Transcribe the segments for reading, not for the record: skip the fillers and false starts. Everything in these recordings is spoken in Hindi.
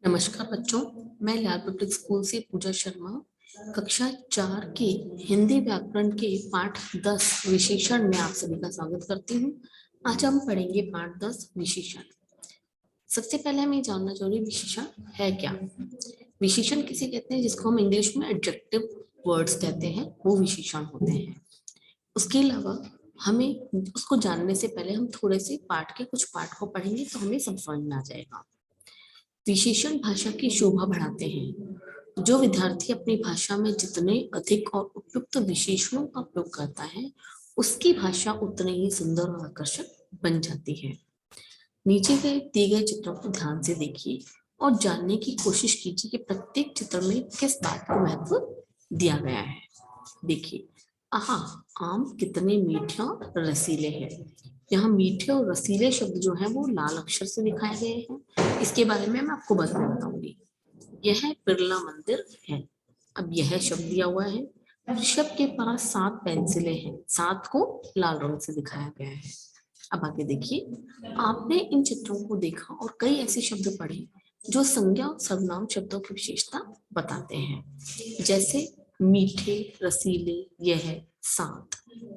नमस्कार बच्चों, मैं लाल पब्लिक स्कूल से पूजा शर्मा कक्षा 4 के हिंदी व्याकरण के पाठ 10 विशेषण में आप सभी का स्वागत करती हूँ। आज हम पढ़ेंगे पाठ 10 विशेषण। सबसे पहले हमें जानना जरूरी विशेषण है क्या। विशेषण किसे कहते हैं? जिसको हम इंग्लिश में एडजेक्टिव वर्ड्स कहते हैं, वो विशेषण होते हैं। उसके अलावा हमें उसको जानने से पहले हम थोड़े से पाठ के कुछ पाठ को पढ़ेंगे तो हमें सब समझ में आ जाएगा। विशेषण भाषा की शोभा बढ़ाते हैं। जो विद्यार्थी अपनी भाषा में जितने अधिक और उपयुक्त विशेषणों का प्रयोग करता है, उसकी भाषा उतनी ही सुंदर और आकर्षक बन जाती है। नीचे दिए गए चित्रों को ध्यान से देखिए और जानने की कोशिश कीजिए कि प्रत्येक चित्र में किस बात को महत्व दिया गया है। देखिए, आहा, आम कितने मीठे और रसीले हैं। यहाँ मीठे और रसीले शब्द जो है वो लाल अक्षर से दिखाए गए हैं। इसके बारे में मैं आपको बताऊंगी। यह बिरला मंदिर है। अब यह शब्द दिया हुआ है। ऋषभ के पास 7 पेंसिलें हैं। 7 को लाल रंग से दिखाया गया है। अब आगे देखिए, आपने इन चित्रों को देखा और कई ऐसे शब्द पढ़े जो संज्ञा और सर्वनाम शब्दों की विशेषता बताते हैं, जैसे मीठे, रसीले, यह, 7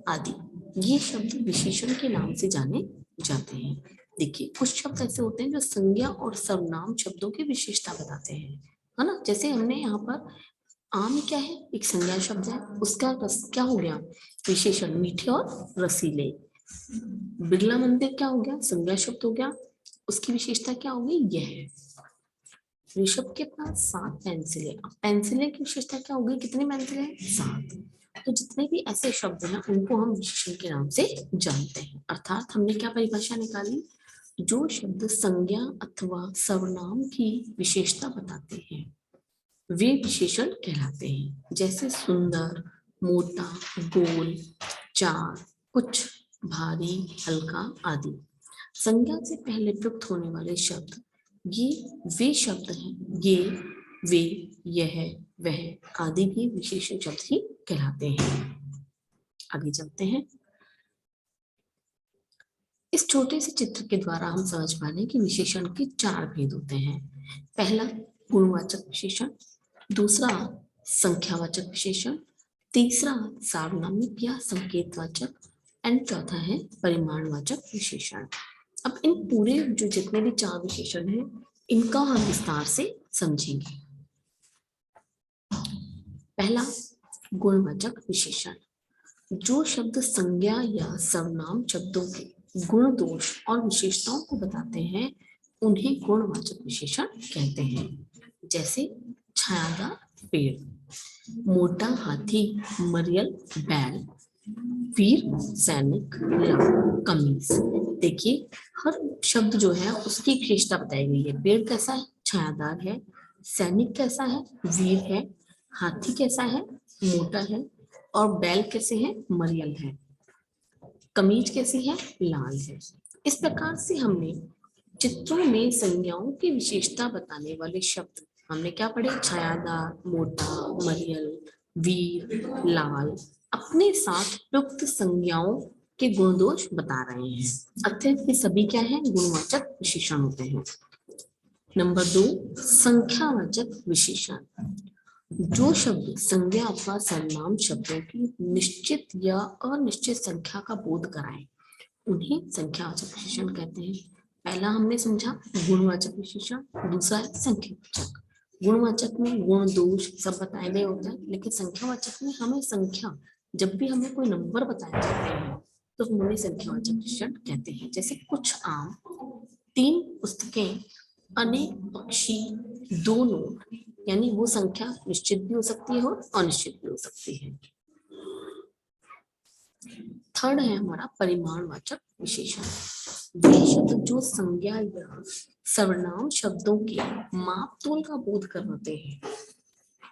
आदि। ये शब्द विशेषण के नाम से जाने जाते हैं। देखिए, कुछ शब्द ऐसे होते हैं जो संज्ञा और सर्वनाम शब्दों की विशेषता बताते हैं, है ना। जैसे हमने यहाँ पर आम क्या है, एक संज्ञा शब्द है, उसका रस क्या हो गया, विशेषण, मीठे और रसीले। बिरला मंदिर क्या हो गया, संज्ञा शब्द हो गया, उसकी विशेषता क्या होगी, यह। ऋषभ के पास 7 पेंसिलें। अब पेंसिलें की विशेषता क्या होगी, कितनी पेंसिलें, 7। तो जितने भी ऐसे शब्द हैं उनको हम विशेषण के नाम से जानते हैं। अर्थात हमने क्या परिभाषा निकाली, जो शब्द संज्ञा अथवा सर्वनाम की विशेषता बताते हैं वे विशेषण कहलाते हैं। जैसे सुंदर, मोटा, गोल, चार, कुछ, भारी, हल्का आदि। संज्ञा से पहले प्रयुक्त होने वाले शब्द ये वे शब्द हैं, ये, वे, यह, वह आदि भी विशेषण शब्द ही कहलाते हैं। आगे चलते हैं। इस छोटे से चित्र के द्वारा हम समझ पा रहे हैं कि विशेषण के 4 भेद होते हैं। पहला गुणवाचक विशेषण, दूसरा संख्यावाचक विशेषण, तीसरा सार्वनामिक या संकेतवाचक, एंड चौथा है परिमाणवाचक विशेषण। अब इन पूरे जो जितने भी 4 विशेषण हैं इनका हम विस्तार से समझेंगे। पहला गुणवाचक विशेषण, जो शब्द संज्ञा या सर्वनाम शब्दों के गुण, दोष और विशेषताओं को बताते हैं उन्हें गुणवाचक विशेषण कहते हैं। जैसे छायादार पेड़, मोटा हाथी, मरियल बैल, वीर सैनिक, लाल कमीज। देखिए, हर शब्द जो है उसकी विशेषता बताई गई है। पेड़ कैसा है, छायादार है, सैनिक कैसा है, वीर है, हाथी कैसा है, मोटा है, और बैल कैसे है, मरियल है, कमीज कैसी है, लाल है। इस प्रकार से हमने चित्रों में संज्ञाओं की विशेषता बताने वाले शब्द हमने क्या पढ़े, छायादार, मोटा, मरियल, वीर, लाल, अपने साथ प्रयुक्त संज्ञाओं के गुण दोष बता रहे हैं। अर्थात ये सभी क्या है, गुणवाचक विशेषण होते हैं। नंबर 2, संख्यावाचक विशेषण, जो शब्द संज्ञा अथवा सर्वनाम शब्दों की निश्चित या अनिश्चित संख्या का बोध कराएं उन्हें संख्यावाचक विशेषण कहते हैं। पहला हमने समझा गुणवाचक विशेषण, दूसरा है संख्यावाचक। गुणवाचक में गुण, दोष सब बताए गए होते हैं, लेकिन संख्यावाचक में हमें संख्या, जब भी हमें कोई नंबर बताए जाते हैं तो हम उन्हें संख्यावाचक विशेषण कहते हैं। जैसे कुछ आम, 3 पुस्तकें, अनेक पक्षी, 2 नोट, यानी वो संख्या निश्चित भी हो सकती है और अनिश्चित भी हो सकती है। थर्ड है हमारा परिमाणवाचक विशेषण, वे शब्द जो संज्ञा या सर्वनाम शब्दों के माप तोल का बोध करवाते हैं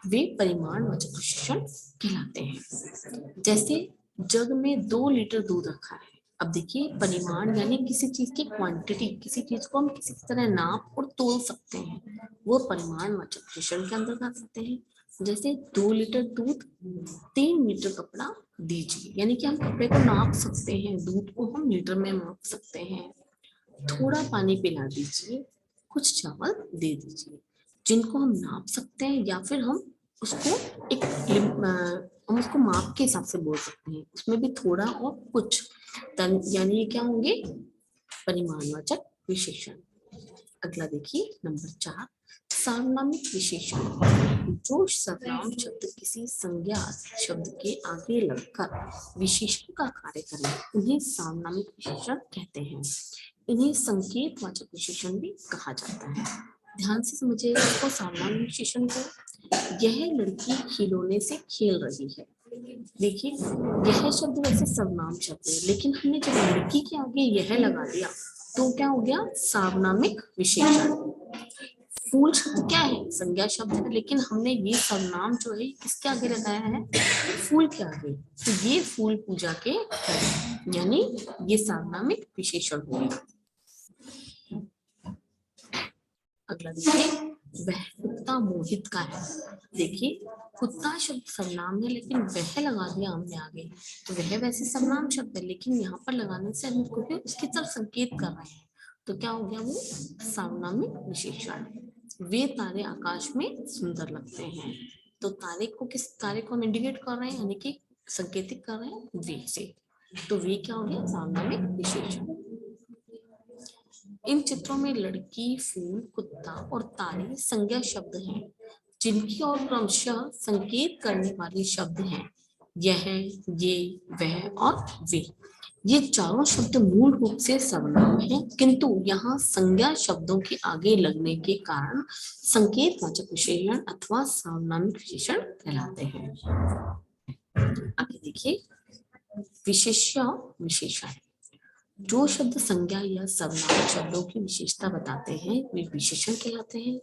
वे परिमाणवाचक विशेषण कहलाते हैं। जैसे जग में 2 लीटर दूध रखा है। अब देखिए, परिमाण यानी किसी चीज की क्वांटिटी, किसी चीज को हम किसी तरह नाप और तोल सकते हैं, वो परिमाणवाचक विशेषण के अंदर आ सकते हैं। जैसे 2 लीटर दूध, 3 मीटर कपड़ा दीजिए, यानी कि हम कपड़े को नाप सकते हैं, दूध को हम लीटर में नाप सकते हैं। थोड़ा पानी पिला दीजिए, कुछ चावल दे दीजिए, जिनको हम नाप सकते हैं या फिर हम उसको हम उसको माप के हिसाब से बोल सकते हैं। उसमें भी थोड़ा और कुछ यानी ये क्या होंगे, परिमाणवाचक विशेषण। अगला देखिए नंबर 4, सार्वनामिक विशेषण। जो सर्वनाम शब्द किसी संज्ञा शब्द के आगे लगकर विशेषण का कार्य करें उन्हें सार्वनामिक विशेषण कहते हैं। इन्हें संकेतवाचक विशेषण भी कहा जाता है। ध्यान से समझिएगा इसको, सार्वनामिक विशेषण को। यह लड़की खिलौने से खेल रही है। देखिए यह शब्द वैसे सर्वनाम शब्द है, लेकिन हमने जब लड़की के आगे यह लगा दिया तो क्या हो गया, सार्वनामिक विशेषण। फूल शब्द क्या है, संज्ञा शब्द है, लेकिन हमने ये सर्वनाम जो है किसके आगे लगाया है, फूल के आगे। तो ये फूल पूजा के है, यानी ये सार्वनामिक विशेषण हो गया। अगला देखिए, वह कुत्ता मोहित का है। देखिए कुत्ता शब्द सर्वनाम है, लेकिन वह लगा दिया हमने आगे, तो वह वैसे सर्वनाम शब्द है, लेकिन यहाँ पर लगाने से हम उसकी तरफ संकेत कर रहे हैं, तो क्या हो गया, वो सार्वनामिक विशेषण। वे तारे आकाश में सुंदर लगते हैं, तो तारे को किस तारे को हम इंडिकेट कर रहे हैं, यानी कि संकेतित कर रहे हैं वे से, तो वे क्या हो गया, सार्वनामिक विशेषण। इन चित्रों में लड़की, फूल, कुत्ता और तारे संज्ञा शब्द हैं, जिनकी ओर क्रमशः संकेत करने वाले शब्द हैं यह, ये, वह और वे। ये चारों शब्द मूल रूप से सर्वनाम हैं, किंतु यहाँ संज्ञा शब्दों के आगे लगने के कारण संकेतवाचक विशेषण अथवा सार्वनामिक विशेषण कहलाते हैं। आगे देखिए, विशेष्य विशेषण। जो शब्द संज्ञा या सर्वनाम शब्दों की विशेषता बताते हैं वे विशेषण कहलाते हैं,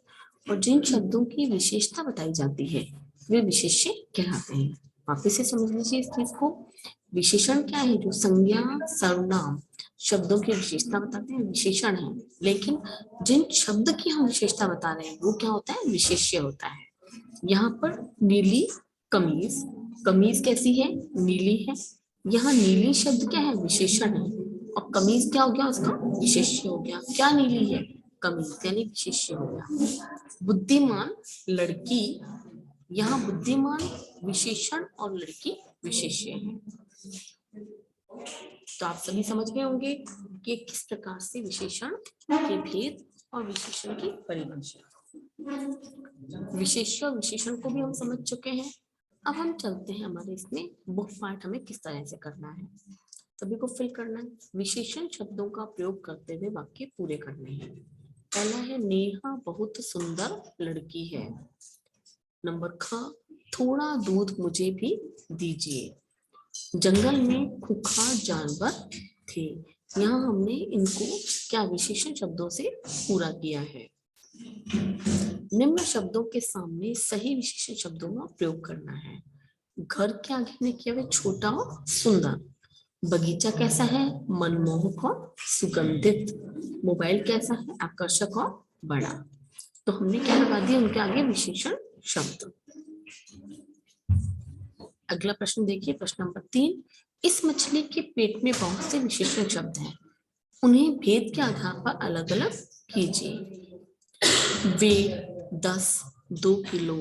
और जिन शब्दों की विशेषता बताई जाती है वे विशेष्य कहलाते हैं। वापिस से समझ लीजिए इस चीज को। विशेषण क्या है, जो संज्ञा सर्वनाम शब्दों की विशेषता बताते हैं विशेषण है, लेकिन जिन शब्द की हम विशेषता बता रहे हैं वो क्या होता है, विशेष्य होता है। यहाँ पर नीली कमीज, कमीज कैसी है, नीली है। यहाँ नीली शब्द क्या है, विशेषण है, और कमीज क्या हो गया, उसका विशेष्य हो गया। क्या नीली है, कमीज, यानी विशेष्य हो गया। बुद्धिमान लड़की, यहाँ बुद्धिमान विशेषण और लड़की विशेष्य है। तो आप सभी समझ गए होंगे कि किस प्रकार से विशेषण के भेद और विशेषण की परिभाषा। विशेष्य और विशेषण को भी हम समझ चुके हैं। अब हम चलते हैं हमारे इसमें बुक पार्ट हमें किस तरह से करना है, सभी को फिल करना है। विशेषण शब्दों का प्रयोग करते हुए वाक्य पूरे करने हैं। पहला है, नेहा बहुत सुंदर लड़की है। नंबर ख, थोड़ा दूध मुझे भी दीजिए। जंगल में खुखार जानवर थे। यहाँ हमने इनको क्या विशेषण शब्दों से पूरा किया है। निम्न शब्दों के सामने सही विशेषण शब्दों का प्रयोग करना है। घर के आगे ने किया है छोटा और सुंदर। बगीचा कैसा है, मनमोहक और सुगंधित। मोबाइल कैसा है, आकर्षक और बड़ा। तो हमने क्या लगा दिया उनके आगे, विशेषण शब्द। अगला प्रश्न देखिए, प्रश्न नंबर 3। इस मछली के पेट में बहुत से विशेषण शब्द हैं, उन्हें भेद के आधार पर अलग अलग कीजिए। वे, 10, 2 किलो,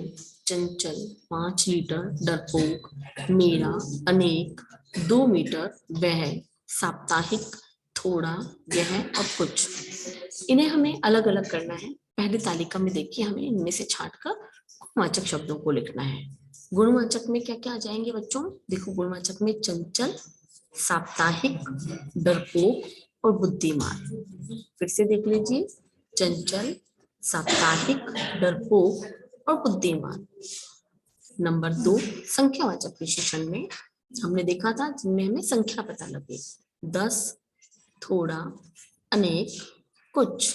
चंचल, 5 लीटर, डरपोक, मेरा, अनेक, 2 मीटर, वह, साप्ताहिक, थोड़ा, यह और कुछ। इन्हें हमें अलग अलग करना है। पहली तालिका में देखिए, हमें इनमें से छांटकर गुणवाचक शब्दों को लिखना है। गुणवाचक में क्या क्या आ जाएंगे बच्चों, देखो गुणवाचक में चंचल, साप्ताहिक, डरपोक और बुद्धिमान। फिर से देख लीजिए, चंचल, साप्ताहिक, डरपोक और बुद्धिमान। नंबर 2, संख्यावाचक विशेषण में हमने देखा था जिनमें हमें संख्या पता लगे। 10, थोड़ा, अनेक, कुछ।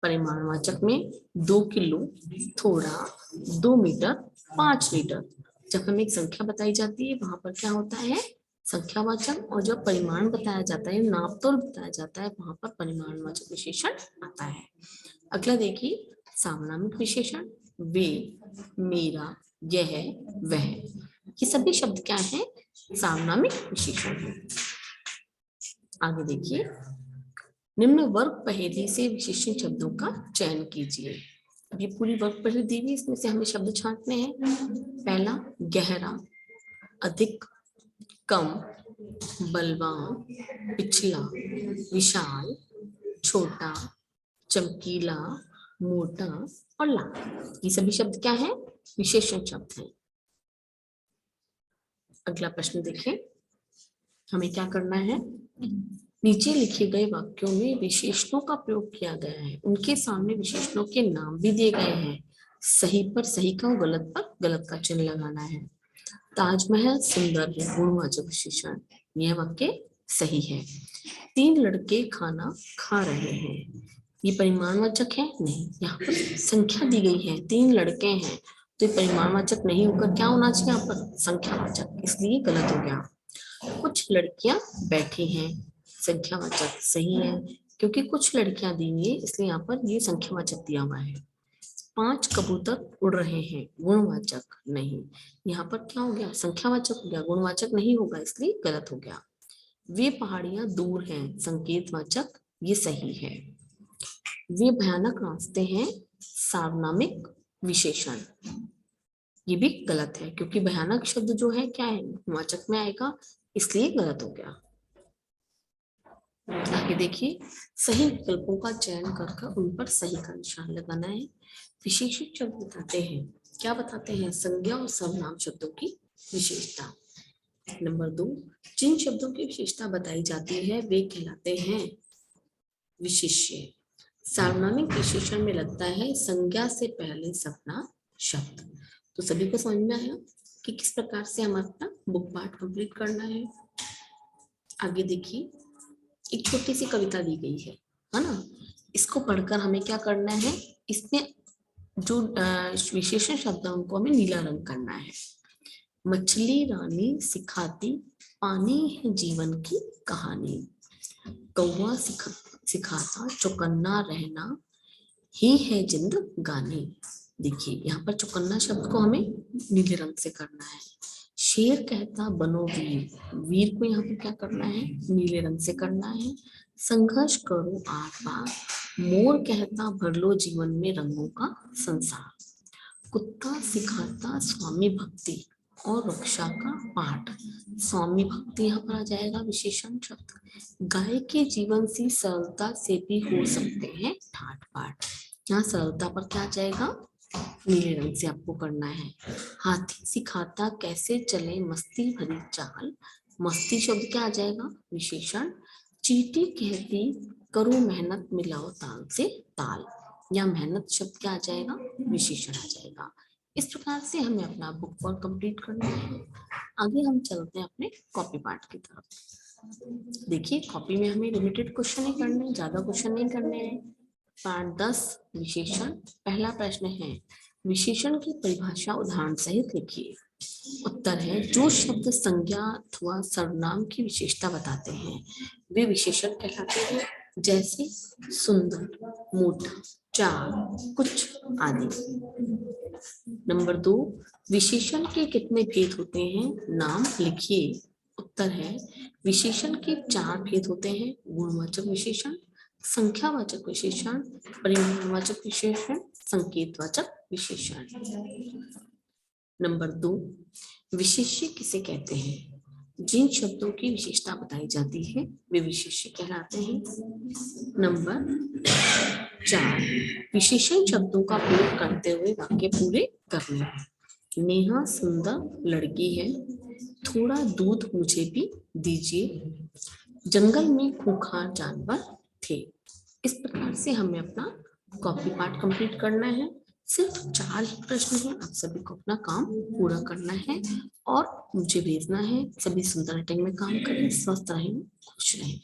परिमाणवाचक में 2 किलो, थोड़ा, 2 मीटर, 5 लीटर। जब हमें एक संख्या बताई जाती है वहां पर क्या होता है, संख्यावाचक, और जब परिमाण बताया जाता है, नापतोल बताया जाता है, वहां पर परिमाणवाचक विशेषण आता है। अगला देखिए, सार्वनामिक विशेषण। वे, मेरा, यह, वह, ये सभी शब्द क्या है, सार्वनामिक विशेषण है। आगे देखिए, निम्न वर्ग पहेली से विशेषण शब्दों का चयन कीजिए। अब ये पूरी वर्ग पहेली दी हुई, इसमें से हमें शब्द छांटने हैं। पहला गहरा, अधिक, कम, बलवान, पिछला, विशाल, छोटा, चमकीला, मोटा और लाल। ये सभी शब्द क्या है? विशेषण शब्द हैं। अगला प्रश्न देखें, हमें क्या करना है। नीचे लिखे गए वाक्यों में विशेषणों का प्रयोग किया गया है, उनके सामने विशेषणों के नाम भी दिए गए हैं। सही पर सही का और गलत पर गलत का चिन्ह लगाना है। ताजमहल सुंदर है, गुणवाचक विशेषण, यह वाक्य सही है। 3 लड़के खाना खा रहे हैं, ये परिमाणवाचक है? नहीं। यहाँ पर संख्या दी गई है, 3 लड़के हैं, तो ये परिमाणवाचक नहीं होकर क्या होना चाहिए यहाँ पर? संख्यावाचक, इसलिए गलत हो गया। कुछ लड़कियां बैठी हैं, संख्यावाचक सही है, क्योंकि कुछ लड़कियां दी हुई है, इसलिए यहाँ पर ये संख्यावाचक दिया हुआ है। 5 कबूतर उड़ रहे हैं, गुणवाचक नहीं। यहाँ पर क्या हो गया? संख्यावाचक हो गया, गुणवाचक नहीं होगा, इसलिए गलत हो गया। वे पहाड़ियां दूर हैं, संकेतवाचक, ये सही है। वे भयानक रास्ते हैं, सार्वनामिक विशेषण, ये भी गलत है, क्योंकि भयानक शब्द जो है क्या है? गुणवाचक में आएगा, इसलिए गलत हो गया। आगे देखिए, सही विकल्पों का चयन कर उन पर सही का निशान लगाना है। विशेषण शब्द बताते हैं, क्या बताते हैं? संज्ञा और सर्वनाम शब्दों की विशेषता। नंबर 2, जिन शब्दों की विशेषता बताई जाती है वे कहलाते हैं विशेष्य। सार्वनामिक विशेषण में लगता है संज्ञा से पहले सर्वनाम शब्द। तो सभी को समझ में आया कि किस प्रकार से हम अपना बुक पार्ट कंप्लीट करना है। आगे देखिए, एक छोटी सी कविता दी गई है ना, इसको पढ़कर हमें क्या करना है? इसमें जो विशेषण शब्द है उनको हमें नीला रंग करना है। मछली रानी सिखाती पानी है जीवन की कहानी, कौवा सिखाता चौकन्ना रहना ही है जिंदगानी। देखिए यहाँ पर चौकन्ना शब्द को हमें नीले रंग से करना है। शेर कहता बनो वीर, वीर को यहाँ पर क्या करना है? नीले रंग से करना है। संघर्ष करो आर पार, मोर कहता भर लो जीवन में रंगों का संसार। कुत्ता सिखाता स्वामी भक्ति और रक्षा का पाठ, स्वामी भक्ति यहाँ पर आ जाएगा विशेषण शब्द। गाय के जीवन से सरलता से भी हो सकते हैं ठाट बाट, यहाँ सरलता पर क्या आ जाएगा? नीले रंग से आपको करना है। हाथी सिखाता कैसे चले मस्ती भरी चाल, मस्ती शब्द क्या आ जाएगा? विशेषण। चींटी कहती करो मेहनत मिलाओ ताल से ताल, या मेहनत शब्द क्या आ जाएगा? विशेषण आ जाएगा। इस प्रकार से हमें अपना बुक वर्क कंप्लीट करना है। आगे हम चलते हैं अपने कॉपी पार्ट की तरफ। देखिए कॉपी में हमें लिमिटेड क्वेश्चन ही करने हैं, ज्यादा क्वेश्चन नहीं करने हैं। पार्ट 10 विशेषण। पहला प्रश्न है, विशेषण की परिभाषा उदाहरण सहित लिखिए। उत्तर है, जो शब्द संज्ञा अथवा सर्वनाम की विशेषता बताते हैं वे विशेषण कहलाते हैं, जैसे सुंदर, मोटा, चार, कुछ आदि। नंबर 2, विशेषण के कितने भेद होते हैं? नाम लिखिए। उत्तर है, विशेषण के 4 भेद होते हैं, गुणवाचक विशेषण, संख्यावाचक विशेषण, परिमाणवाचक विशेषण, संकेतवाचक विशेषण। नंबर 2, विशेष्य किसे कहते हैं? जिन शब्दों की विशेषता बताई जाती है वे विशेष्य कहलाते हैं। नंबर 4, विशेषण शब्दों का प्रयोग करते हुए वाक्य पूरे करने। नेहा सुंदर लड़की है, थोड़ा दूध मुझे भी दीजिए, जंगल में खूंखार जानवर थे। इस प्रकार से हमें अपना कॉपी पार्ट कंप्लीट करना है। सिर्फ 4 ही प्रश्न हैं, आप सभी को अपना काम पूरा करना है और मुझे भेजना है। सभी सुंदर अटेंड में काम करें, स्वस्थ रहें, खुश रहें।